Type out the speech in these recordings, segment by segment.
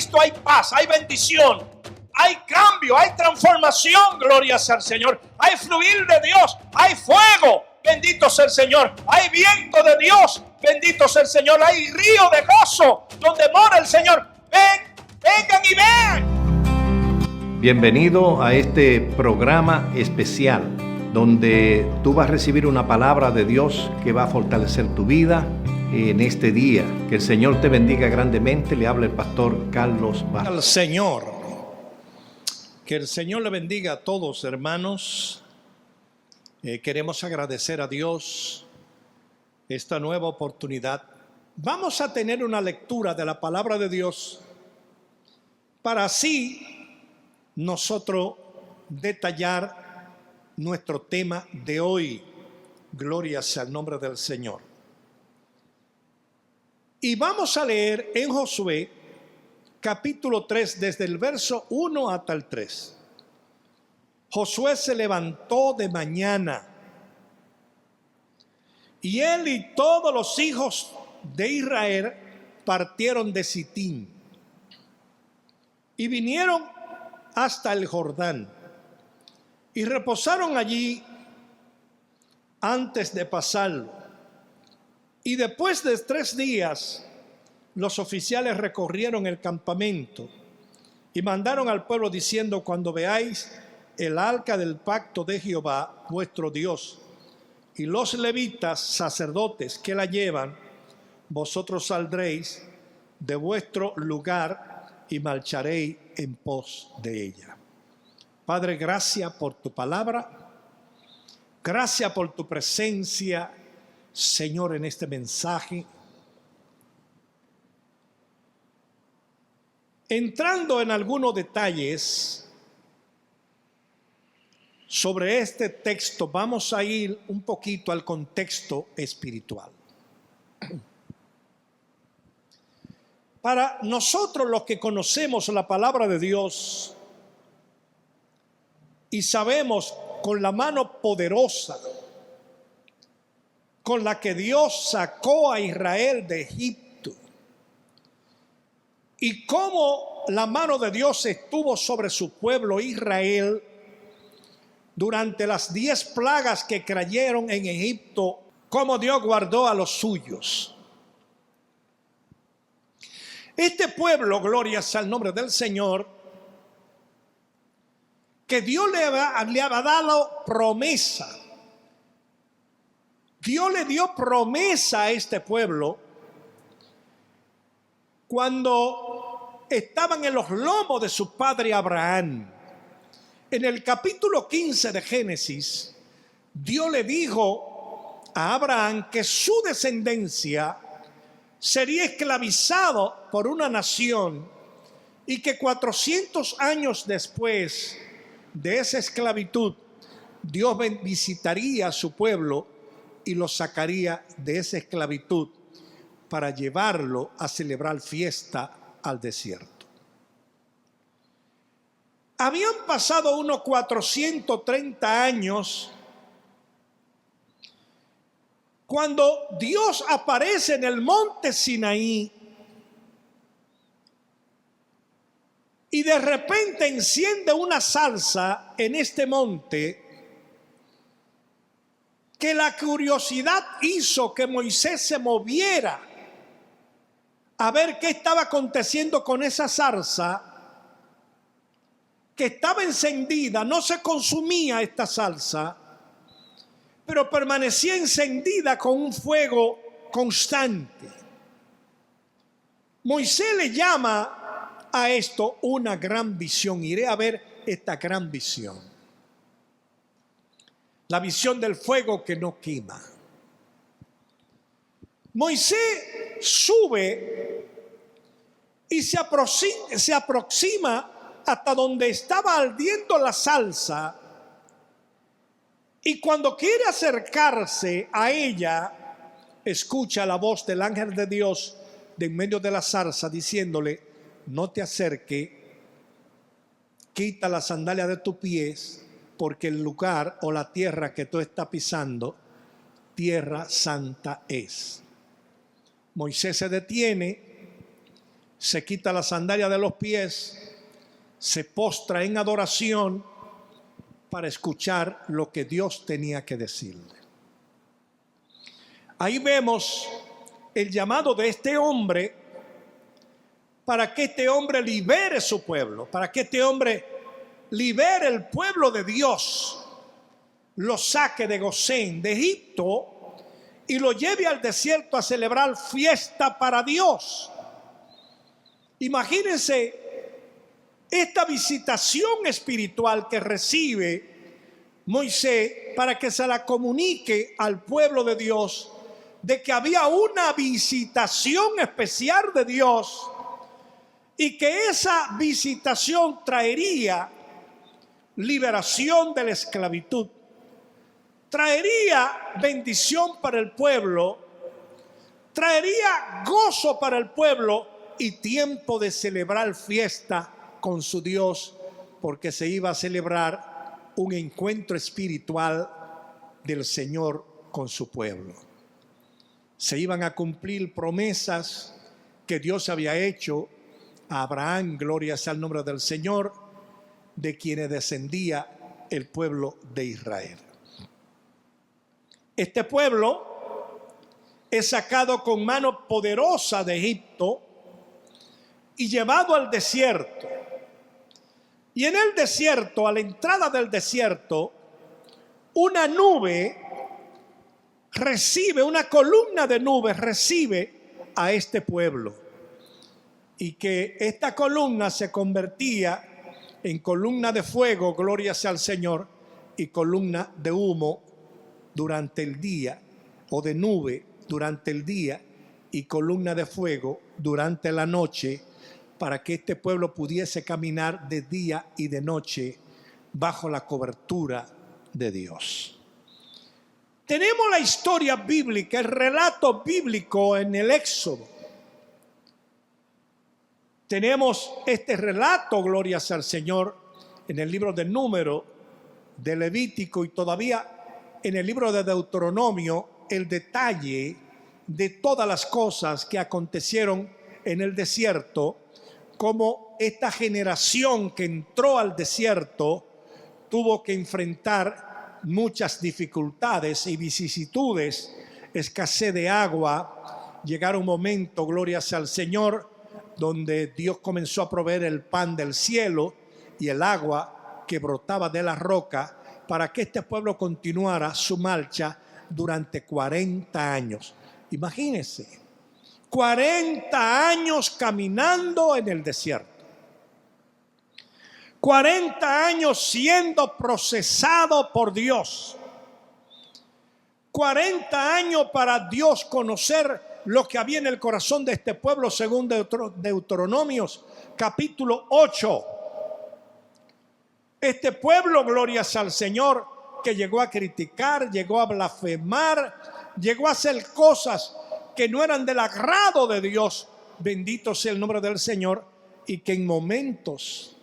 Cristo hay paz, hay bendición, hay cambio, hay transformación. Gloria sea al Señor. Hay fluir de Dios, hay fuego. Bendito sea el Señor. Hay viento de Dios. Bendito sea el Señor. Hay río de gozo donde mora el Señor. Vengan y vean. Bienvenido a este programa especial donde tú vas a recibir una palabra de Dios que va a fortalecer tu vida en este día. Que el Señor te bendiga grandemente. Le habla el pastor Carlos Vargas. Al Señor. Que el Señor le bendiga a todos, hermanos. Queremos agradecer a Dios esta nueva oportunidad. Vamos a tener una lectura de la palabra de Dios para así nosotros detallar nuestro tema de hoy. Gloria sea el nombre del Señor. Y vamos a leer en Josué capítulo 3 desde el verso 1 hasta el 3. Josué se levantó de mañana y él y todos los hijos de Israel partieron de Sitín y vinieron hasta el Jordán y reposaron allí antes de pasarlo. Y después de 3 días, los oficiales recorrieron el campamento y mandaron al pueblo diciendo: cuando veáis el arca del pacto de Jehová, vuestro Dios, y los levitas, sacerdotes que la llevan, vosotros saldréis de vuestro lugar y marcharéis en pos de ella. Padre, gracias por tu palabra. Gracias por tu presencia, Señor, en este mensaje. Entrando en algunos detalles sobre este texto, vamos a ir un poquito al contexto espiritual. Para nosotros los que conocemos la palabra de Dios y sabemos con la mano poderosa con la que Dios sacó a Israel de Egipto y cómo la mano de Dios estuvo sobre su pueblo Israel durante las 10 plagas que cayeron en Egipto, cómo Dios guardó a los suyos. Este pueblo, gloria sea el nombre del Señor, que Dios le había dado promesa. Dios le dio promesa a este pueblo cuando estaban en los lomos de su padre Abraham. En el capítulo 15 de Génesis, Dios le dijo a Abraham que su descendencia sería esclavizado por una nación y que 400 años después de esa esclavitud, Dios visitaría a su pueblo y lo sacaría de esa esclavitud para llevarlo a celebrar fiesta al desierto. Habían pasado unos 430 años cuando Dios aparece en el monte Sinaí y de repente enciende una zarza en este monte que la curiosidad hizo que Moisés se moviera a ver qué estaba aconteciendo con esa zarza que estaba encendida. No se consumía esta zarza, pero permanecía encendida con un fuego constante. Moisés le llama a esto una gran visión. Iré a ver esta gran visión. La visión del fuego que no quema. Moisés sube y se aproxima hasta donde estaba ardiendo la zarza. Y cuando quiere acercarse a ella, escucha la voz del ángel de Dios de en medio de la zarza diciéndole: no te acerque, quita la sandalia de tus pies, porque el lugar o la tierra que tú estás pisando, tierra santa es. Moisés se detiene, se quita la sandalia de los pies, se postra en adoración para escuchar lo que Dios tenía que decirle. Ahí vemos el llamado de este hombre para que este hombre libere su pueblo, para que este hombre libere el pueblo de Dios, lo saque de Gosén, de Egipto, y lo lleve al desierto a celebrar fiesta para Dios. Imagínense esta visitación espiritual que recibe Moisés para que se la comunique al pueblo de Dios, de que había una visitación especial de Dios y que esa visitación traería liberación de la esclavitud, traería bendición para el pueblo, traería gozo para el pueblo y tiempo de celebrar fiesta con su Dios, porque se iba a celebrar un encuentro espiritual del Señor con su pueblo. Se iban a cumplir promesas que Dios había hecho a Abraham, gloria sea el nombre del Señor, de quienes descendía el pueblo de Israel. Este pueblo es sacado con mano poderosa de Egipto y llevado al desierto. Y en el desierto, a la entrada del desierto, una nube recibe, una columna de nubes recibe a este pueblo. Y que esta columna se convertía en columna de fuego, gloria sea al Señor, y columna de humo durante el día, o de nube durante el día, y columna de fuego durante la noche, para que este pueblo pudiese caminar de día y de noche bajo la cobertura de Dios. Tenemos la historia bíblica, el relato bíblico en el Éxodo. Tenemos este relato, gloria sea al Señor, en el libro de Número, de Levítico y todavía en el libro de Deuteronomio, el detalle de todas las cosas que acontecieron en el desierto, como esta generación que entró al desierto tuvo que enfrentar muchas dificultades y vicisitudes, escasez de agua. Llegaron un momento, gloria sea al Señor, donde Dios comenzó a proveer el pan del cielo y el agua que brotaba de la roca para que este pueblo continuara su marcha durante 40 años. Imagínense, 40 años caminando en el desierto. 40 años siendo procesado por Dios. 40 años para Dios conocer lo que había en el corazón de este pueblo, según Deuteronomios capítulo 8. Este pueblo, gloria sea al Señor, que llegó a criticar, llegó a blasfemar, llegó a hacer cosas que no eran del agrado de Dios, bendito sea el nombre del Señor, y que en momentos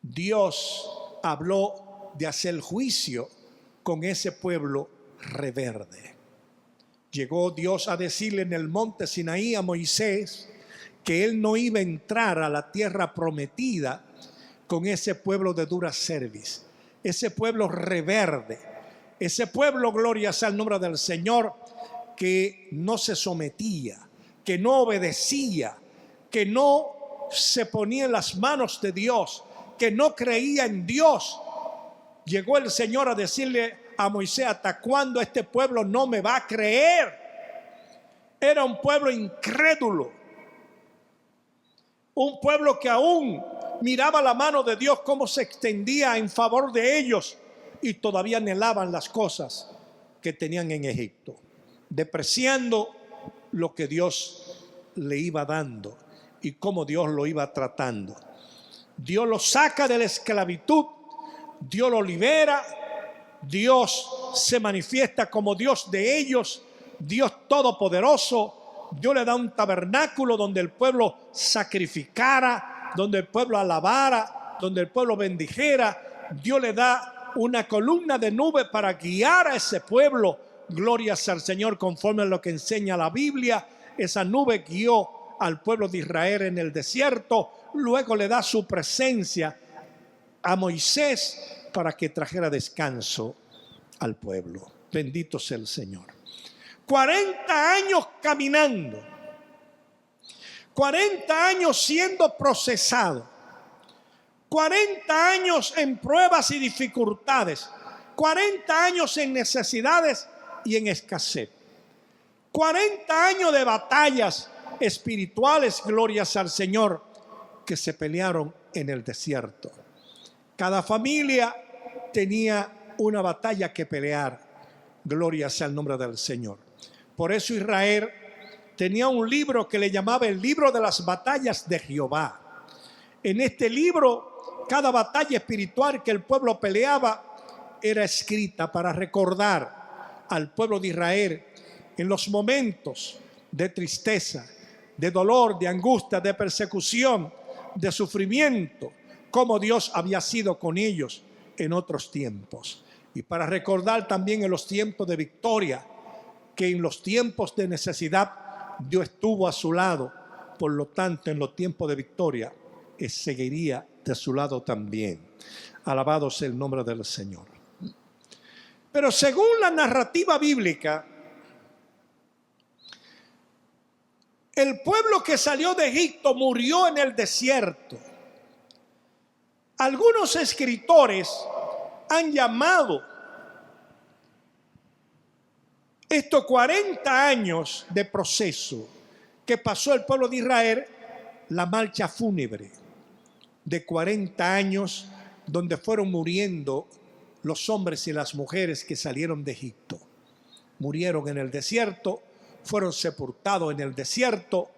Dios habló de hacer juicio con ese pueblo rebelde. Llegó Dios a decirle en el monte Sinaí a Moisés que él no iba a entrar a la tierra prometida con ese pueblo de dura cerviz, ese pueblo rebelde, ese pueblo, gloria sea el nombre del Señor, que no se sometía, que no obedecía, que no se ponía en las manos de Dios, que no creía en Dios. Llegó el Señor a decirle a Moisés: ¿hasta cuándo este pueblo no me va a creer? Era un pueblo incrédulo, un pueblo que aún miraba la mano de Dios cómo se extendía en favor de ellos, y todavía anhelaban las cosas que tenían en Egipto, despreciando lo que Dios le iba dando y cómo Dios lo iba tratando. Dios lo saca de la esclavitud, Dios lo libera, Dios se manifiesta como Dios de ellos, Dios todopoderoso. Dios le da un tabernáculo donde el pueblo sacrificara, donde el pueblo alabara, donde el pueblo bendijera. Dios le da una columna de nube para guiar a ese pueblo. Gloria sea al Señor, conforme a lo que enseña la Biblia. esa nube guió al pueblo de Israel en el desierto. Luego le da su presencia a Moisés para que trajera descanso al pueblo. Bendito sea el Señor. 40 años caminando, 40 años siendo procesado, 40 años en pruebas y dificultades, 40 años en necesidades y en escasez, 40 años de batallas espirituales, glorias al Señor, que se pelearon en el desierto. Cada familia tenía una batalla que pelear, gloria sea el nombre del Señor. Por eso Israel tenía un libro que le llamaba el libro de las batallas de Jehová. En este libro, cada batalla espiritual que el pueblo peleaba era escrita para recordar al pueblo de Israel en los momentos de tristeza, de dolor, de angustia, de persecución, de sufrimiento, cómo Dios había sido con ellos en otros tiempos. Y para recordar también en los tiempos de victoria, que en los tiempos de necesidad Dios estuvo a su lado. Por lo tanto, en los tiempos de victoria, seguiría de su lado también. Alabado sea el nombre del Señor. Pero según la narrativa bíblica, el pueblo que salió de Egipto murió en el desierto. Algunos escritores han llamado estos 40 años de proceso que pasó el pueblo de Israel, la marcha fúnebre de 40 años donde fueron muriendo los hombres y las mujeres que salieron de Egipto. Murieron en el desierto, fueron sepultados en el desierto,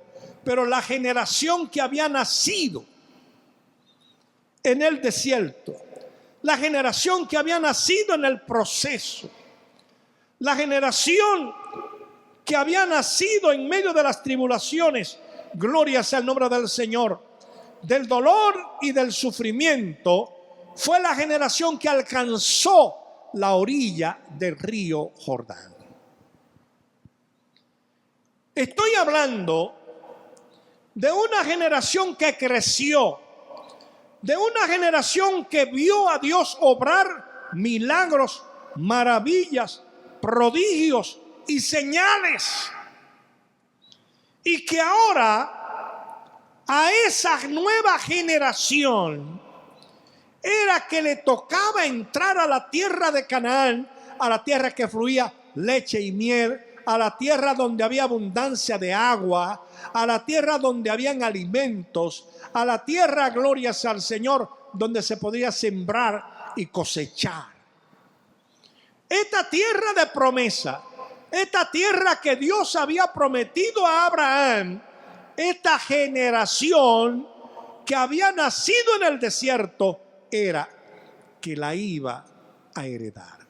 pero la generación que había nacido en el desierto, la generación que había nacido en el proceso, la generación que había nacido en medio de las tribulaciones, gloria sea el nombre del Señor, del dolor y del sufrimiento, fue la generación que alcanzó la orilla del río Jordán. Estoy hablando de una generación que creció, de una generación que vio a Dios obrar milagros, maravillas, prodigios y señales. Y que ahora a esa nueva generación era que le tocaba entrar a la tierra de Canaán, a la tierra que fluía leche y miel, a la tierra donde había abundancia de agua, a la tierra donde habían alimentos, a la tierra, glorias al Señor, donde se podía sembrar y cosechar. Esta tierra de promesa, esta tierra que Dios había prometido a Abraham, esta generación que había nacido en el desierto, era que la iba a heredar.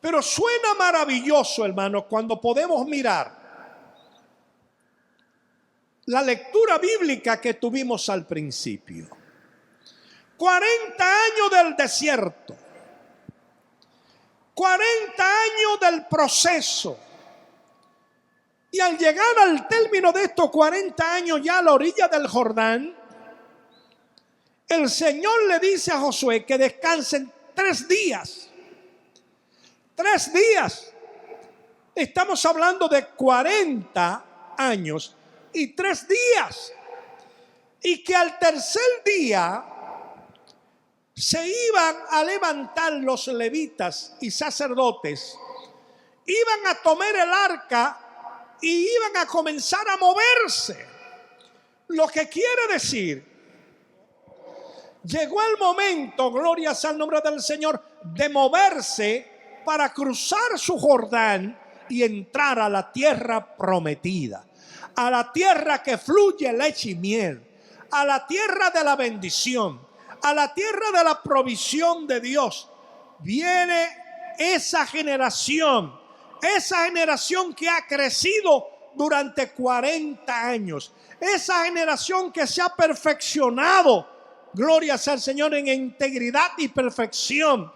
Pero suena maravilloso, hermano, cuando podemos mirar la lectura bíblica que tuvimos al principio. 40 años del desierto, 40 años del proceso. Y al llegar al término de estos 40 años ya a la orilla del Jordán, el Señor le dice a Josué que descansen 3 días. 3 días. Estamos hablando de 40 años y 3 días. Y que al tercer día se iban a levantar los levitas y sacerdotes, iban a tomar el arca y iban a comenzar a moverse. Lo que quiere decir, llegó el momento, gloria sea el nombre del Señor, de moverse para cruzar su Jordán y entrar a la tierra prometida, a la tierra que fluye leche y miel, a la tierra de la bendición, a la tierra de la provisión de Dios. Viene esa generación que ha crecido durante 40 años, esa generación que se ha perfeccionado, gloria sea al Señor, en integridad y perfección,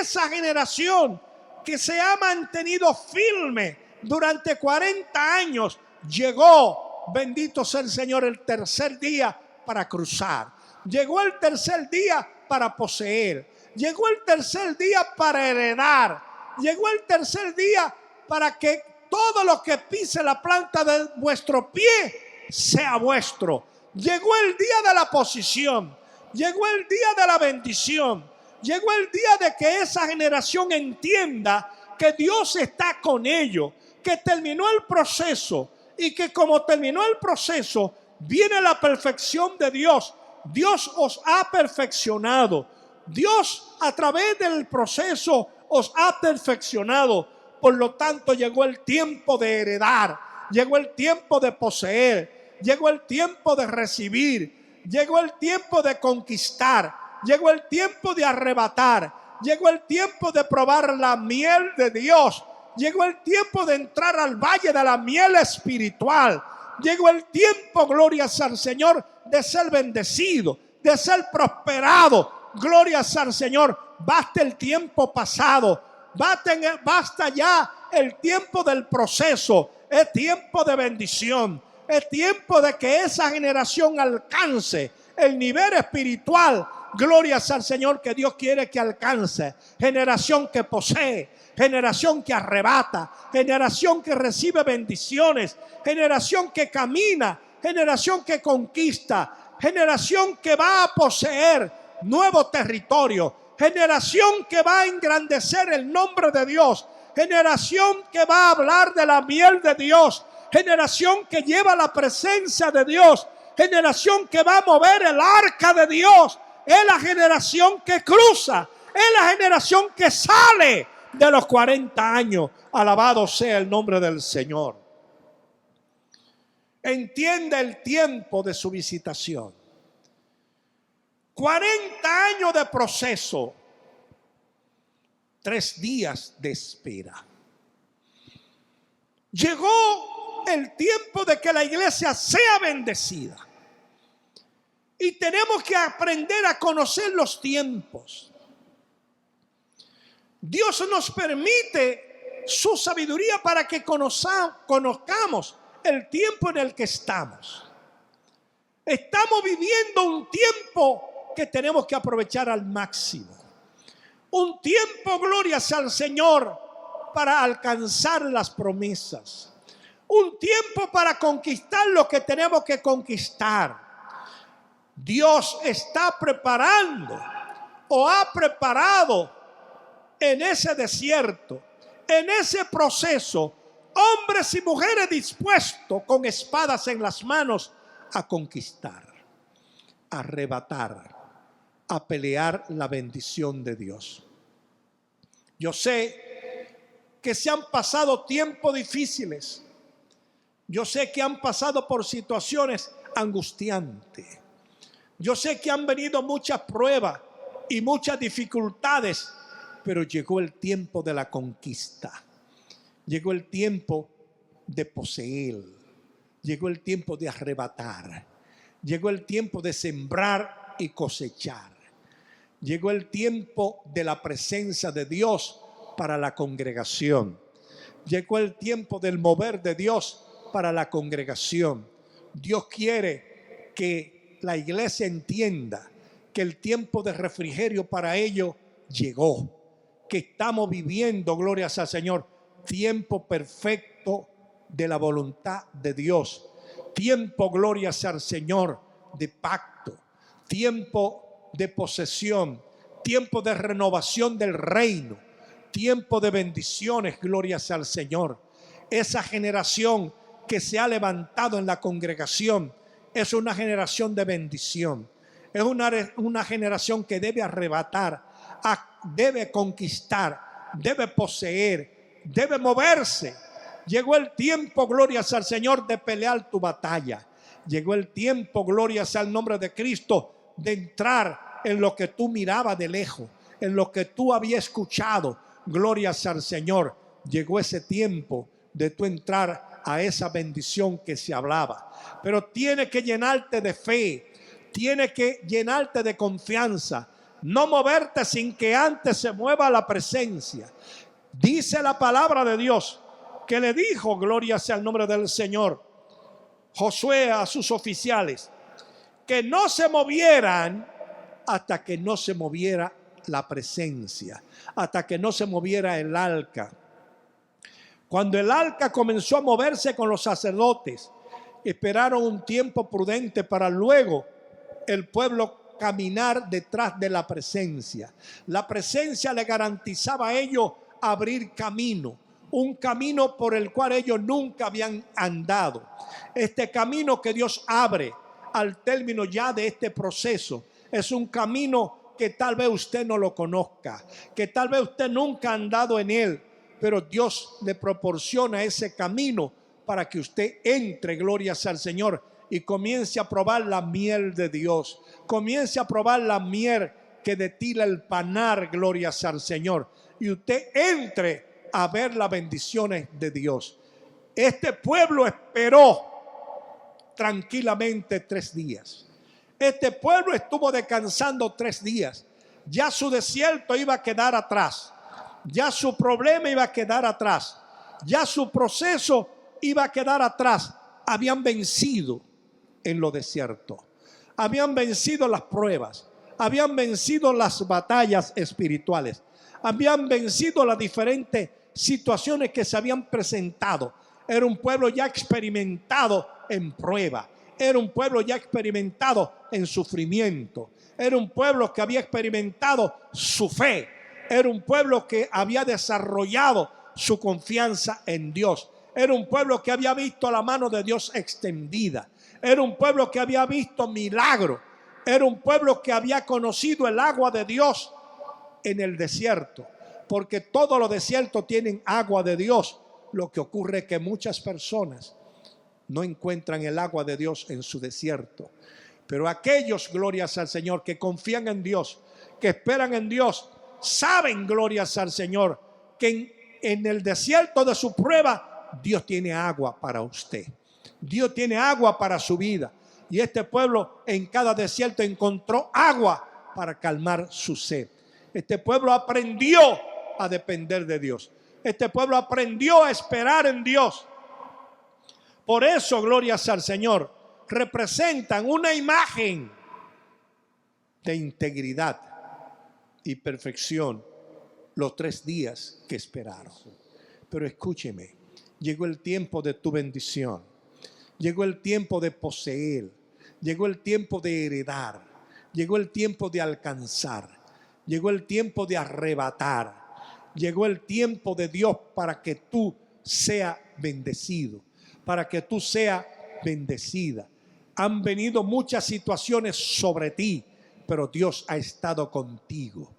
esa generación que se ha mantenido firme, durante 40 años, llegó, bendito sea el Señor, el tercer día para cruzar. Llegó el tercer día para poseer. Llegó el tercer día para heredar. Llegó el tercer día para que todo lo que pise la planta de vuestro pie sea vuestro. Llegó el día de la posición. Llegó el día de la bendición. Llegó el día de que esa generación entienda que Dios está con ellos, que terminó el proceso y que como terminó el proceso, viene la perfección de Dios. Dios os ha perfeccionado. Dios a través del proceso os ha perfeccionado. Por lo tanto, llegó el tiempo de heredar. Llegó el tiempo de poseer. Llegó el tiempo de recibir. Llegó el tiempo de conquistar. Llegó el tiempo de arrebatar. Llegó el tiempo de probar la miel de Dios. Llegó el tiempo de entrar al valle de la miel espiritual. Llegó el tiempo, gloria al Señor, de ser bendecido, de ser prosperado. Gloria al Señor. Basta el tiempo pasado. Basta ya el tiempo del proceso. Es tiempo de bendición. Es tiempo de que esa generación alcance el nivel espiritual. Gloria al Señor que Dios quiere que alcance. Generación que posee, generación que arrebata, generación que recibe bendiciones, generación que camina, generación que conquista, generación que va a poseer nuevo territorio, generación que va a engrandecer el nombre de Dios, generación que va a hablar de la miel de Dios, generación que lleva la presencia de Dios, generación que va a mover el arca de Dios. Es la generación que cruza, es la generación que sale de los 40 años. Alabado sea el nombre del Señor. Entiende el tiempo de su visitación. 40 años de proceso, 3 días de espera. Llegó el tiempo de que la iglesia sea bendecida. Y tenemos que aprender a conocer los tiempos. Dios nos permite su sabiduría para que conozcamos el tiempo en el que estamos. Estamos viviendo un tiempo que tenemos que aprovechar al máximo. Un tiempo, gloria al Señor, para alcanzar las promesas. Un tiempo para conquistar lo que tenemos que conquistar. Dios está preparando o ha preparado en ese desierto, en ese proceso, hombres y mujeres dispuestos con espadas en las manos a conquistar, a arrebatar, a pelear la bendición de Dios. Yo sé que se han pasado tiempos difíciles. Yo sé que han pasado por situaciones angustiantes. Yo sé que han venido muchas pruebas y muchas dificultades, pero llegó el tiempo de la conquista. Llegó el tiempo de poseer. Llegó el tiempo de arrebatar. Llegó el tiempo de sembrar y cosechar. Llegó el tiempo de la presencia de Dios para la congregación. Llegó el tiempo del mover de Dios para la congregación. Dios quiere que la iglesia entienda que el tiempo de refrigerio para ellos llegó, que estamos viviendo, gloria al Señor, tiempo perfecto de la voluntad de Dios, tiempo, gloria al Señor, de pacto, tiempo de posesión, tiempo de renovación del reino, tiempo de bendiciones, gloria al Señor. Esa generación que se ha levantado en la congregación es una generación de bendición. Es una generación que debe arrebatar, debe conquistar, debe poseer, debe moverse. Llegó el tiempo, glorias al Señor, de pelear tu batalla. Llegó el tiempo, glorias al nombre de Cristo, de entrar en lo que tú mirabas de lejos, en lo que tú habías escuchado. Glorias al Señor. Llegó ese tiempo de tú entrar a esa bendición que se hablaba. Pero tiene que llenarte de fe, tiene que llenarte de confianza, no moverte sin que antes se mueva la presencia. Dice la palabra de Dios que le dijo, gloria sea el nombre del Señor, Josué a sus oficiales, que no se movieran hasta que no se moviera la presencia, hasta que no se moviera el arca. Cuando el arca comenzó a moverse con los sacerdotes, esperaron un tiempo prudente para luego el pueblo caminar detrás de la presencia. La presencia le garantizaba a ellos abrir camino, un camino por el cual ellos nunca habían andado. Este camino que Dios abre al término ya de este proceso es un camino que tal vez usted no lo conozca, que tal vez usted nunca ha andado en él, pero Dios le proporciona ese camino para que usted entre, gloria sea al Señor, y comience a probar la miel de Dios, comience a probar la miel que destila el panar, gloria sea al Señor, y usted entre a ver las bendiciones de Dios. Este pueblo esperó tranquilamente 3 días. Este pueblo estuvo descansando 3 días. Ya su desierto iba a quedar atrás. Ya su problema iba a quedar atrás. Ya su proceso iba a quedar atrás. Habían vencido en lo desierto. Habían vencido las pruebas. Habían vencido las batallas espirituales. Habían vencido las diferentes situaciones que se habían presentado. Era un pueblo ya experimentado en prueba. Era un pueblo ya experimentado en sufrimiento. Era un pueblo que había experimentado su fe. Era un pueblo que había desarrollado su confianza en Dios. Era un pueblo que había visto la mano de Dios extendida. Era un pueblo que había visto milagros. Era un pueblo que había conocido el agua de Dios en el desierto. Porque todos los desiertos tienen agua de Dios. Lo que ocurre es que muchas personas no encuentran el agua de Dios en su desierto. Pero aquellos, glorias al Señor, que confían en Dios, que esperan en Dios, saben, glorias al Señor, que en el desierto de su prueba, Dios tiene agua para usted. Dios tiene agua para su vida. Y este pueblo en cada desierto encontró agua para calmar su sed. Este pueblo aprendió a depender de Dios. Este pueblo aprendió a esperar en Dios. Por eso, glorias al Señor, representan una imagen de integridad y perfección los 3 días que esperaron. Pero escúcheme, llegó el tiempo de tu bendición. Llegó el tiempo de poseer. Llegó el tiempo de heredar. Llegó el tiempo de alcanzar. Llegó el tiempo de arrebatar. Llegó el tiempo de Dios para que tú seas bendecido, para que tú seas bendecida. Han venido muchas situaciones sobre ti, pero Dios ha estado contigo.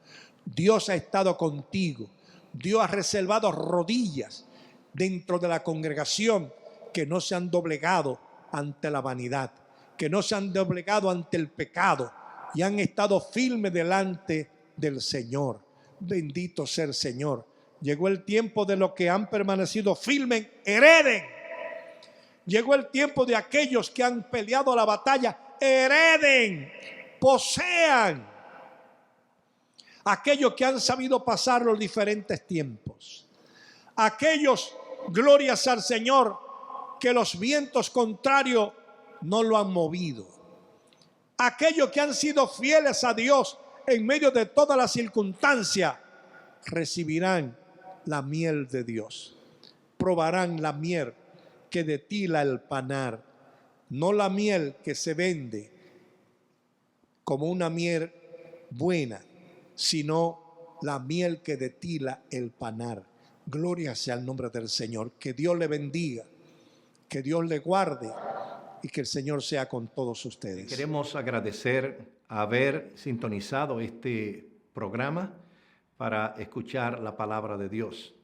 Dios ha estado contigo. Dios ha reservado rodillas dentro de la congregación que no se han doblegado ante la vanidad, que no se han doblegado ante el pecado y han estado firmes delante del Señor. Bendito sea el Señor. Llegó el tiempo de los que han permanecido firmes, hereden. Llegó el tiempo de aquellos que han peleado la batalla, hereden, posean. Aquellos que han sabido pasar los diferentes tiempos. Aquellos, glorias al Señor, que los vientos contrarios no lo han movido. Aquellos que han sido fieles a Dios en medio de todas las circunstancias, recibirán la miel de Dios. Probarán la miel que destila el panar, no la miel que se vende como una miel buena, sino la miel que destila el panar. Gloria sea el nombre del Señor. Que Dios le bendiga, que Dios le guarde y que el Señor sea con todos ustedes. Queremos agradecer haber sintonizado este programa para escuchar la palabra de Dios.